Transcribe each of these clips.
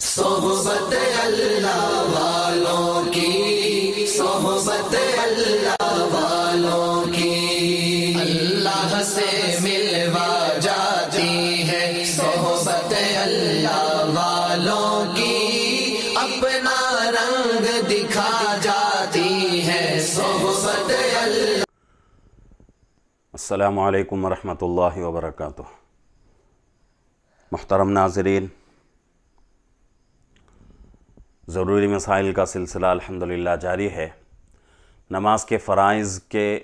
صحبت اللہ والوں کی، صحبت اللہ والوں کی، اللہ سے ملوا جاتی ہے صحبت اللہ والوں کی، اپنا رنگ دکھا جاتی ہے صحبت اللہ۔ السلام علیکم ورحمۃ اللہ وبرکاتہ۔ محترم ناظرین، ضروری مسائل کا سلسلہ الحمدللہ جاری ہے۔ نماز کے فرائض کے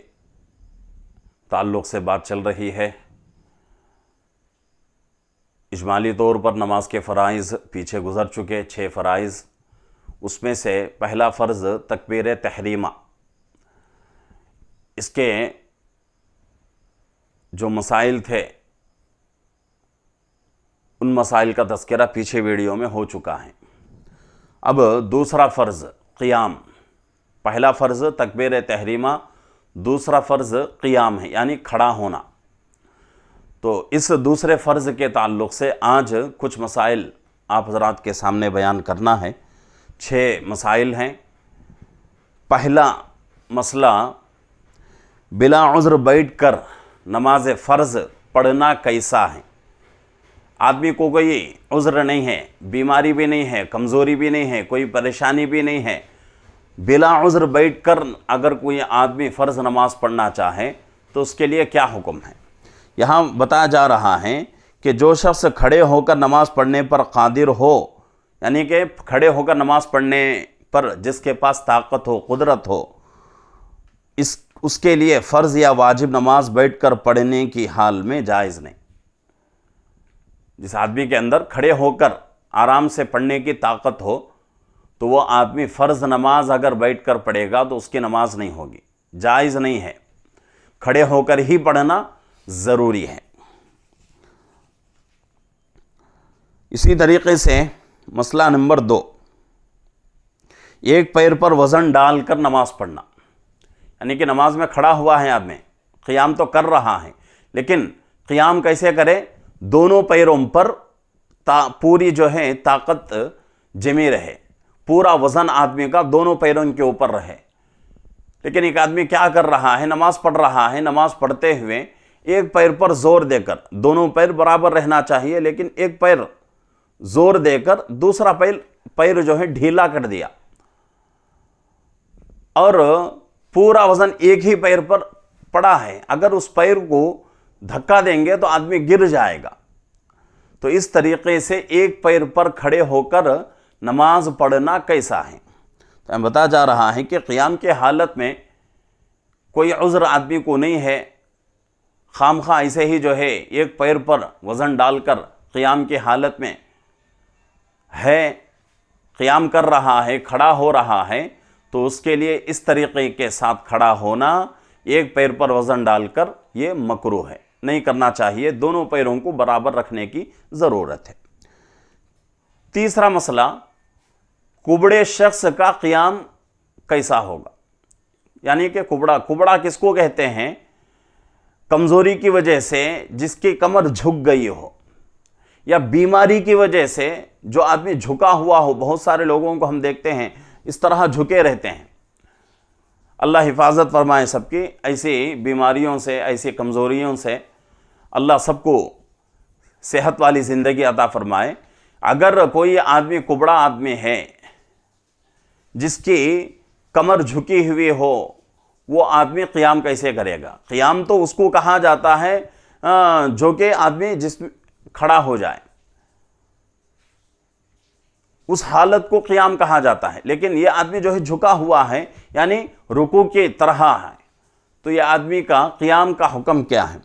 تعلق سے بات چل رہی ہے۔ اجمالی طور پر نماز کے فرائض پیچھے گزر چکے، 6 فرائض۔ اس میں سے پہلا فرض تکبیر تحریمہ، اس کے جو مسائل تھے ان مسائل کا تذکرہ پیچھے ویڈیو میں ہو چکا ہے۔ اب دوسرا فرض قیام، پہلا فرض تکبیر تحریمہ، دوسرا فرض قیام ہے، یعنی کھڑا ہونا۔ تو اس دوسرے فرض کے تعلق سے آج کچھ مسائل آپ حضرات کے سامنے بیان کرنا ہے۔ 6 مسائل ہیں۔ پہلا مسئلہ، بلا عذر بیٹھ کر نماز فرض پڑھنا کیسا ہے؟ آدمی کو کوئی عذر نہیں ہے، بیماری بھی نہیں ہے، کمزوری بھی نہیں ہے، کوئی پریشانی بھی نہیں ہے، بلا عذر بیٹھ کر اگر کوئی آدمی فرض نماز پڑھنا چاہے تو اس کے لیے کیا حکم ہے؟ یہاں بتایا جا رہا ہے کہ جو شخص کھڑے ہو کر نماز پڑھنے پر قادر ہو، یعنی کہ کھڑے ہو کر نماز پڑھنے پر جس کے پاس طاقت ہو، قدرت ہو، اس کے لیے فرض یا واجب نماز بیٹھ کر پڑھنے کی حال میں جائز نہیں۔ جس آدمی کے اندر کھڑے ہو کر آرام سے پڑھنے کی طاقت ہو تو وہ آدمی فرض نماز اگر بیٹھ کر پڑھے گا تو اس کی نماز نہیں ہوگی، جائز نہیں ہے۔ کھڑے ہو کر ہی پڑھنا ضروری ہے۔ اسی طریقے سے مسئلہ نمبر 2، ایک پیر پر وزن ڈال کر نماز پڑھنا، یعنی کہ نماز میں کھڑا ہوا ہے آدمی، قیام تو کر رہا ہے، لیکن قیام کیسے کرے؟ دونوں پیروں پر پوری جو ہے طاقت جمی رہے، پورا وزن آدمی کا دونوں پیروں کے اوپر رہے۔ لیکن ایک آدمی کیا کر رہا ہے؟ نماز پڑھ رہا ہے، نماز پڑھتے ہوئے ایک پیر پر زور دے کر، دونوں پیر برابر رہنا چاہیے لیکن ایک پیر زور دے کر دوسرا پیر جو ہے ڈھیلا کر دیا، اور پورا وزن ایک ہی پیر پر پڑا ہے۔ اگر اس پیر کو دھکا دیں گے تو آدمی گر جائے گا۔ تو اس طریقے سے ایک پیر پر کھڑے ہو کر نماز پڑھنا کیسا ہے؟ تو ہم بتا جا رہا ہے کہ قیام کے حالت میں کوئی عذر آدمی کو نہیں ہے، خام خواہ ایسے ہی جو ہے ایک پیر پر وزن ڈال کر قیام کی حالت میں ہے، قیام کر رہا ہے، کھڑا ہو رہا ہے، تو اس کے لیے اس طریقے کے ساتھ کھڑا ہونا، ایک پیر پر وزن ڈال کر، یہ مکروہ ہے، نہیں کرنا چاہیے۔ دونوں پیروں کو برابر رکھنے کی ضرورت ہے۔ تیسرا مسئلہ، کبڑے شخص کا قیام کیسا ہوگا؟ یعنی کہ کبڑا کس کو کہتے ہیں؟ کمزوری کی وجہ سے جس کی کمر جھک گئی ہو، یا بیماری کی وجہ سے جو آدمی جھکا ہوا ہو۔ بہت سارے لوگوں کو ہم دیکھتے ہیں اس طرح جھکے رہتے ہیں۔ اللہ حفاظت فرمائے سب کی ایسی بیماریوں سے، ایسی کمزوریوں سے، اللہ سب کو صحت والی زندگی عطا فرمائے۔ اگر کوئی آدمی کبڑا آدمی ہے جس کی کمر جھکی ہوئی ہو، وہ آدمی قیام کیسے کرے گا؟ قیام تو اس کو کہا جاتا ہے جو کہ آدمی جس میں کھڑا ہو جائے، اس حالت کو قیام کہا جاتا ہے۔ لیکن یہ آدمی جو ہے جھکا ہوا ہے، یعنی رکوع کی طرح ہے، تو یہ آدمی کا قیام کا حکم کیا ہے؟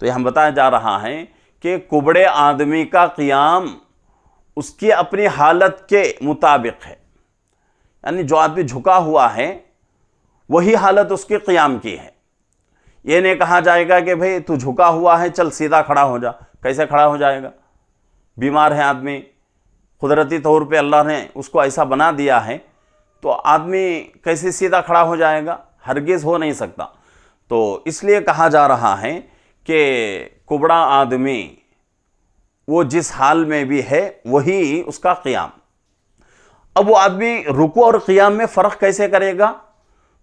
تو یہ ہم بتایا جا رہا ہے کہ کبڑے آدمی کا قیام اس کی اپنی حالت کے مطابق ہے، یعنی جو آدمی جھکا ہوا ہے وہی حالت اس کے قیام کی ہے۔ یہ نہیں کہا جائے گا کہ بھئی تو جھکا ہوا ہے، چل سیدھا کھڑا ہو جا۔ کیسے کھڑا ہو جائے گا؟ بیمار ہے آدمی، قدرتی طور پہ اللہ نے اس کو ایسا بنا دیا ہے، تو آدمی کیسے سیدھا کھڑا ہو جائے گا؟ ہرگز ہو نہیں سکتا۔ تو اس لیے کہا جا رہا ہے کہ کبڑا آدمی وہ جس حال میں بھی ہے وہی اس کا قیام، اب وہ آدمی رکوع اور قیام میں فرق کیسے کرے گا؟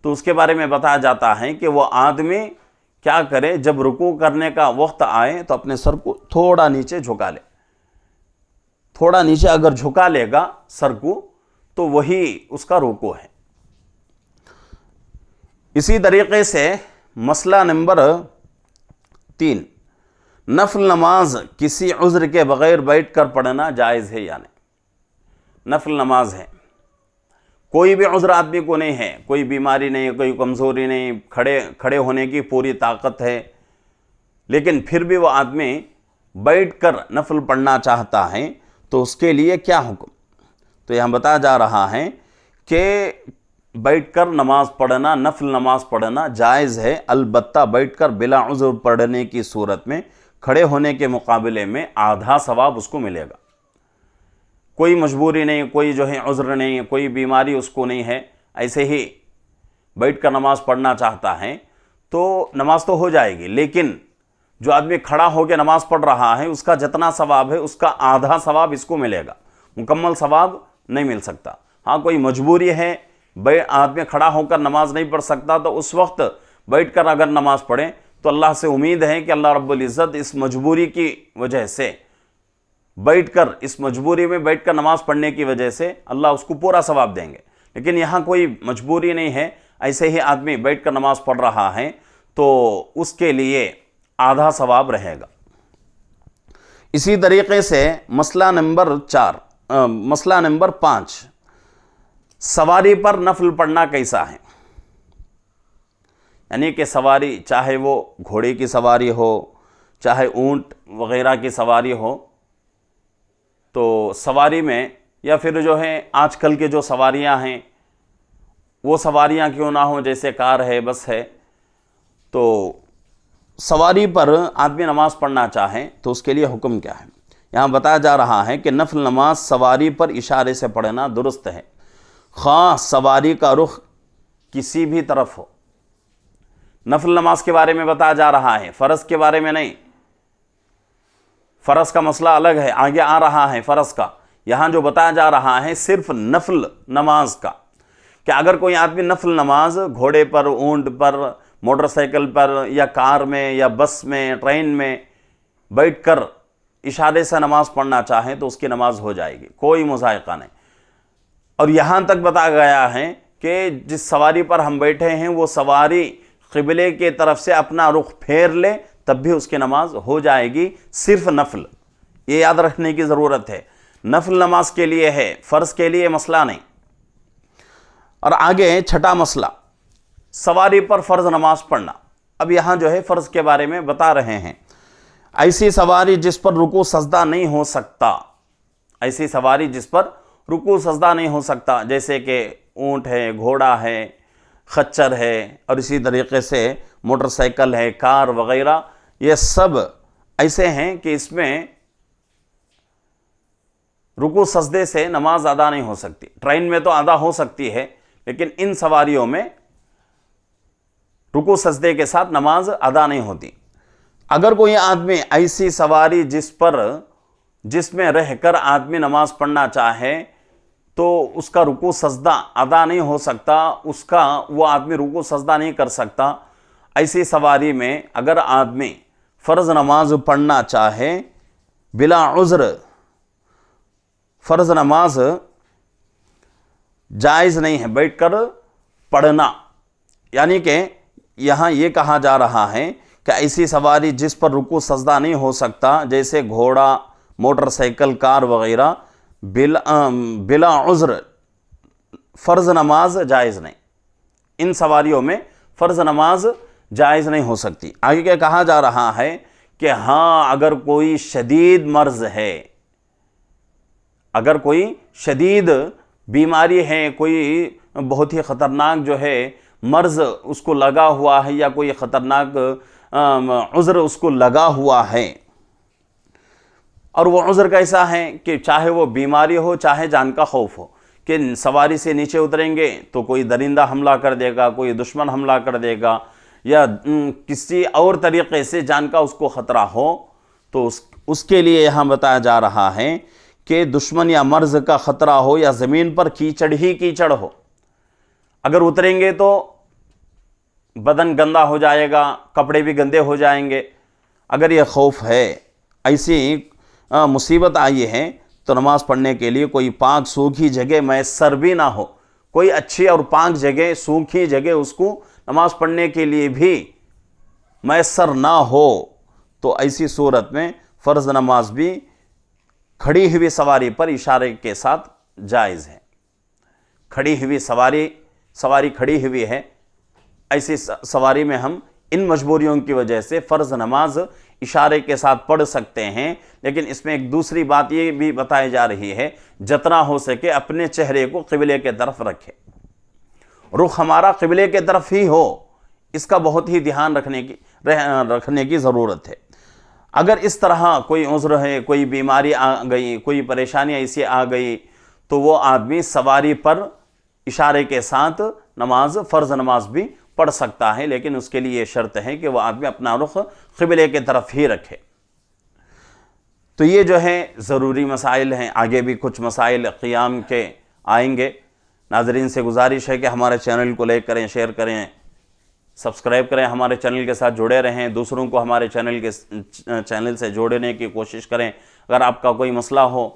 تو اس کے بارے میں بتایا جاتا ہے کہ وہ آدمی کیا کرے، جب رکوع کرنے کا وقت آئے تو اپنے سر کو تھوڑا نیچے جھکا لے، تھوڑا نیچے اگر جھکا لے گا سر کو تو وہی اس کا رکوع ہے۔ اسی طریقے سے مسئلہ نمبر 3، نفل نماز کسی عذر کے بغیر بیٹھ کر پڑھنا جائز ہے یا نہیں؟ نفل نماز ہے، کوئی بھی عذر آدمی کو نہیں ہے، کوئی بیماری نہیں، کوئی کمزوری نہیں، کھڑے ہونے کی پوری طاقت ہے، لیکن پھر بھی وہ آدمی بیٹھ کر نفل پڑھنا چاہتا ہے تو اس کے لیے کیا حکم؟ تو یہاں بتایا جا رہا ہے کہ بیٹھ کر نماز پڑھنا، نفل نماز پڑھنا جائز ہے، البتہ بیٹھ کر بلا عذر پڑھنے کی صورت میں کھڑے ہونے کے مقابلے میں آدھا ثواب اس کو ملے گا۔ کوئی مجبوری نہیں، کوئی جو ہے عذر نہیں، کوئی بیماری اس کو نہیں ہے، ایسے ہی بیٹھ کر نماز پڑھنا چاہتا ہے تو نماز تو ہو جائے گی، لیکن جو آدمی کھڑا ہو کے نماز پڑھ رہا ہے اس کا جتنا ثواب ہے اس کا آدھا ثواب اس کو ملے گا، مکمل ثواب نہیں مل سکتا۔ ہاں کوئی مجبوری ہے، آدمی کھڑا ہو کر نماز نہیں پڑھ سکتا تو اس وقت بیٹھ کر اگر نماز پڑھیں تو اللہ سے امید ہے کہ اللہ رب العزت اس مجبوری کی وجہ سے بیٹھ کر، اس مجبوری میں بیٹھ کر نماز پڑھنے کی وجہ سے اللہ اس کو پورا ثواب دیں گے۔ لیکن یہاں کوئی مجبوری نہیں ہے، ایسے ہی آدمی بیٹھ کر نماز پڑھ رہا ہے تو اس کے لیے آدھا ثواب رہے گا۔ اسی طریقے سے مسئلہ نمبر 5، سواری پر نفل پڑھنا کیسا ہے؟ یعنی کہ سواری، چاہے وہ گھوڑے کی سواری ہو، چاہے اونٹ وغیرہ کی سواری ہو، تو سواری میں یا پھر جو ہے آج کل کے جو سواریاں ہیں وہ سواریاں کیوں نہ ہوں، جیسے کار ہے، بس ہے، تو سواری پر آدمی نماز پڑھنا چاہے تو اس کے لیے حکم کیا ہے؟ یہاں بتایا جا رہا ہے کہ نفل نماز سواری پر اشارے سے پڑھنا درست ہے، خواہ سواری کا رخ کسی بھی طرف ہو۔ نفل نماز کے بارے میں بتایا جا رہا ہے، فرض کے بارے میں نہیں۔ فرض کا مسئلہ الگ ہے، آگے آ رہا ہے فرض کا، یہاں جو بتایا جا رہا ہے صرف نفل نماز کا، کہ اگر کوئی آدمی نفل نماز گھوڑے پر، اونٹ پر، موٹر سائیکل پر یا کار میں یا بس میں، ٹرین میں بیٹھ کر اشارے سے نماز پڑھنا چاہے تو اس کی نماز ہو جائے گی، کوئی مضائقہ نہیں۔ اور یہاں تک بتایا گیا ہے کہ جس سواری پر ہم بیٹھے ہیں وہ سواری قبلے کے طرف سے اپنا رخ پھیر لے تب بھی اس کی نماز ہو جائے گی، صرف نفل، یہ یاد رکھنے کی ضرورت ہے، نفل نماز کے لیے ہے، فرض کے لیے مسئلہ نہیں۔ اور آگے 6واں مسئلہ، سواری پر فرض نماز پڑھنا۔ اب یہاں جو ہے فرض کے بارے میں بتا رہے ہیں، ایسی سواری جس پر رکوع سجدہ نہیں ہو سکتا، ایسی سواری جس پر رکوع سجدہ نہیں ہو سکتا، جیسے کہ اونٹ ہے، گھوڑا ہے، خچر ہے، اور اسی طریقے سے موٹر سائیکل ہے، کار وغیرہ، یہ سب ایسے ہیں کہ اس میں رکوع سجدے سے نماز ادا نہیں ہو سکتی۔ ٹرین میں تو ادا ہو سکتی ہے، لیکن ان سواریوں میں رکوع سجدے کے ساتھ نماز ادا نہیں ہوتی۔ اگر کوئی آدمی ایسی سواری جس میں رہ کر آدمی نماز پڑھنا چاہے تو اس کا رکوع سجدہ ادا نہیں ہو سکتا، وہ آدمی رکوع سجدہ نہیں کر سکتا، ایسی سواری میں اگر آدمی فرض نماز پڑھنا چاہے بلا عذر، فرض نماز جائز نہیں ہے بیٹھ کر پڑھنا۔ یعنی کہ یہاں یہ کہا جا رہا ہے کہ ایسی سواری جس پر رکوع سجدہ نہیں ہو سکتا، جیسے گھوڑا، موٹر سائیکل، کار وغیرہ، بلا عذر فرض نماز جائز نہیں، ان سواریوں میں فرض نماز جائز نہیں ہو سکتی۔ آگے کیا کہا جا رہا ہے کہ ہاں اگر کوئی شدید مرض ہے، اگر کوئی شدید بیماری ہے، کوئی بہت ہی خطرناک جو ہے مرض اس کو لگا ہوا ہے، یا کوئی خطرناک عذر اس کو لگا ہوا ہے، اور وہ عذر کیسا ہے کہ چاہے وہ بیماری ہو، چاہے جان کا خوف ہو، کہ سواری سے نیچے اتریں گے تو کوئی درندہ حملہ کر دے گا، کوئی دشمن حملہ کر دے گا، یا کسی اور طریقے سے جان کا اس کو خطرہ ہو، تو اس کے لیے یہاں بتایا جا رہا ہے کہ دشمن یا مرض کا خطرہ ہو یا زمین پر کیچڑ ہی کیچڑ ہو، اگر اتریں گے تو بدن گندا ہو جائے گا، کپڑے بھی گندے ہو جائیں گے، اگر یہ خوف ہے، ایسی مصیبت آئی ہے، تو نماز پڑھنے کے لیے کوئی پاک سوکھی جگہ میسر بھی نہ ہو، کوئی اچھی اور پاک جگہ، سوکھی جگہ اس کو نماز پڑھنے کے لیے بھی میسر نہ ہو، تو ایسی صورت میں فرض نماز بھی کھڑی ہوئی سواری پر اشارے کے ساتھ جائز ہے۔ کھڑی ہوئی سواری کھڑی ہوئی ہے، ایسی سواری میں ہم ان مجبوریوں کی وجہ سے فرض نماز اشارے کے ساتھ پڑھ سکتے ہیں، لیکن اس میں ایک دوسری بات یہ بھی بتائی جا رہی ہے، جتنا ہو سکے اپنے چہرے کو قبلے کے طرف رکھے، رخ ہمارا قبلے کے طرف ہی ہو، اس کا بہت ہی دھیان رکھنے کی ضرورت ہے۔ اگر اس طرح کوئی عذر ہے، کوئی بیماری آ گئی، کوئی پریشانی ایسی آ گئی، تو وہ آدمی سواری پر اشارے کے ساتھ فرض نماز بھی پڑھ سکتا ہے، لیکن اس کے لیے یہ شرط ہے کہ وہ آدمی اپنا رخ قبلے کے طرف ہی رکھے۔ تو یہ جو ہے ضروری مسائل ہیں، آگے بھی کچھ مسائل قیام کے آئیں گے۔ ناظرین سے گزارش ہے کہ ہمارے چینل کو لائک کریں، شیئر کریں، سبسکرائب کریں، ہمارے چینل کے ساتھ جڑے رہیں، دوسروں کو ہمارے چینل سے جوڑنے کی کوشش کریں۔ اگر آپ کا کوئی مسئلہ ہو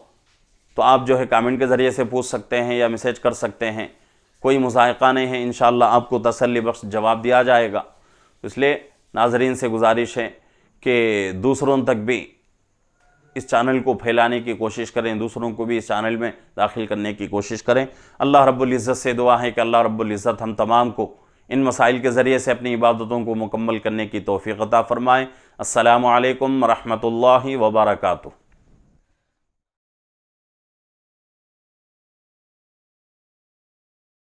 تو آپ جو ہے کامنٹ کے ذریعے سے پوچھ سکتے ہیں یا میسیج کر سکتے ہیں، کوئی مضائقہ نہیں ہے، انشاءاللہ آپ کو تسلی بخش جواب دیا جائے گا۔ اس لیے ناظرین سے گزارش ہے کہ دوسروں تک بھی اس چینل کو پھیلانے کی کوشش کریں، دوسروں کو بھی اس چینل میں داخل کرنے کی کوشش کریں۔ اللہ رب العزت سے دعا ہے کہ اللہ رب العزت ہم تمام کو ان مسائل کے ذریعے سے اپنی عبادتوں کو مکمل کرنے کی توفیق عطا فرمائے۔ السلام علیکم ورحمۃ اللہ وبرکاتہ۔